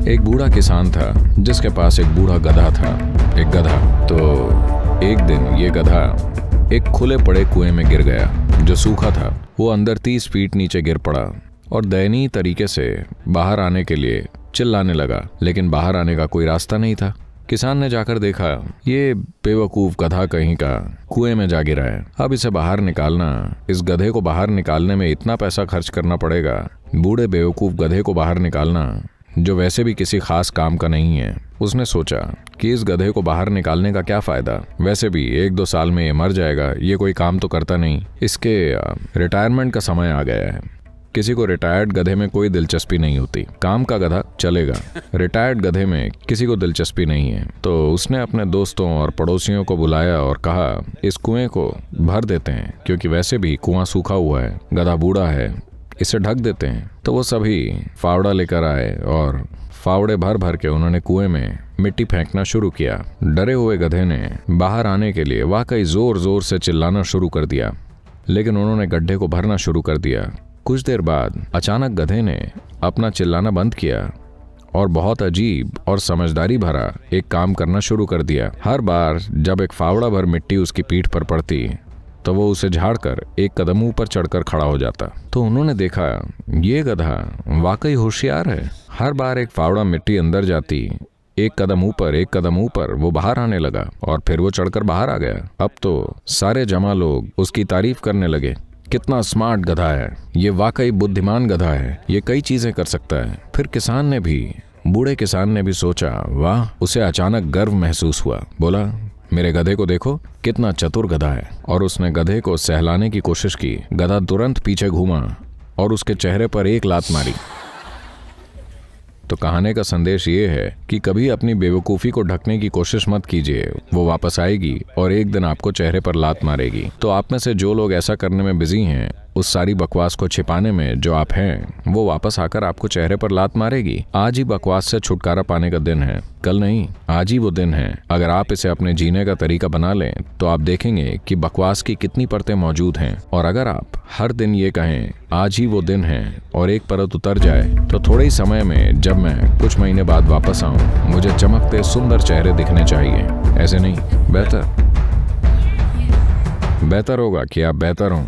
एक बूढ़ा किसान था जिसके पास एक बूढ़ा गधा था। एक गधा। तो एक दिन ये गधा एक खुले पड़े कुएं में गिर गया जो सूखा था। वो अंदर 30 फीट नीचे गिर पड़ा और दयनीय तरीके से बाहर आने के लिए चिल्लाने लगा, लेकिन बाहर आने का कोई रास्ता नहीं था। किसान ने जाकर देखा, ये बेवकूफ गधा कहीं का कुएं में जा गिरा है। अब इसे बाहर निकालना, इस गधे को बाहर निकालने में इतना पैसा खर्च करना पड़ेगा। बूढ़े बेवकूफ गधे को बाहर निकालना, जो वैसे भी किसी खास काम का नहीं है। उसने सोचा कि इस गधे को बाहर निकालने का क्या फायदा, वैसे भी 1-2 साल में ये मर जाएगा, ये कोई काम तो करता नहीं। इसके रिटायरमेंट का समय आ गया है। किसी को रिटायर्ड गधे में कोई दिलचस्पी नहीं होती। काम का गधा चलेगा, रिटायर्ड गधे में किसी को दिलचस्पी नहीं है। तो उसने अपने दोस्तों और पड़ोसियों को बुलाया और कहा, इस कुएं को भर देते हैं, क्योंकि वैसे भी कुआं सूखा हुआ है, गधा बूढ़ा है, इसे ढक देते हैं। तो वो सभी फावड़ा लेकर आए और फावड़े भर भर के उन्होंने कुएं में मिट्टी फेंकना शुरू किया। डरे हुए गधे ने बाहर आने के लिए वाकई जोर जोर से चिल्लाना शुरू कर दिया, लेकिन उन्होंने गड्ढे को भरना शुरू कर दिया। कुछ देर बाद अचानक गधे ने अपना चिल्लाना बंद किया और बहुत अजीब और समझदारी भरा एक काम करना शुरू कर दिया। हर बार जब एक फावड़ा भर मिट्टी उसकी पीठ पर पड़ती तो वो उसे झाड़कर एक कदम ऊपर चढ़कर खड़ा हो जाता। तो उन्होंने देखा, ये गधा वाकई होशियार है। हर बार एक फावड़ा मिट्टी अंदर जाती, एक कदम ऊपर वो बाहर आने लगा और फिर वो चढ़कर बाहर आ गया। अब तो सारे जमा लोग उसकी तारीफ करने लगे, कितना स्मार्ट गधा है, ये वाकई बुद्धिमान गधा है, ये कई चीजें कर सकता है। फिर बूढ़े किसान ने भी सोचा, वाह, उसे अचानक गर्व महसूस हुआ। बोला, मेरे गधे को देखो, कितना चतुर गधा है। और उसने गधे को सहलाने की कोशिश की। गधा तुरंत पीछे घूमा और उसके चेहरे पर एक लात मारी। तो कहानी का संदेश ये है कि कभी अपनी बेवकूफ़ी को ढकने की कोशिश मत कीजिए, वो वापस आएगी और एक दिन आपको चेहरे पर लात मारेगी। तो आप में से जो लोग ऐसा करने में बिजी हैं, उस सारी बकवास को छिपाने में जो आप हैं, वो वापस आकर आपको चेहरे पर लात मारेगी। आज ही बकवास से छुटकारा पाने का दिन है, कल नहीं, आज ही वो दिन है। अगर आप इसे अपने जीने का तरीका बना लें तो आप देखेंगे कि बकवास की कितनी परतें मौजूद हैं। और अगर आप हर दिन ये कहें, आज ही वो दिन है, और एक परत उतर जाए, तो थोड़े ही समय में जब मैं कुछ महीने बाद वापस आऊं, मुझे चमकते सुंदर चेहरे दिखने चाहिए। ऐसे नहीं, बेहतर होगा कि आप बेहतर हों।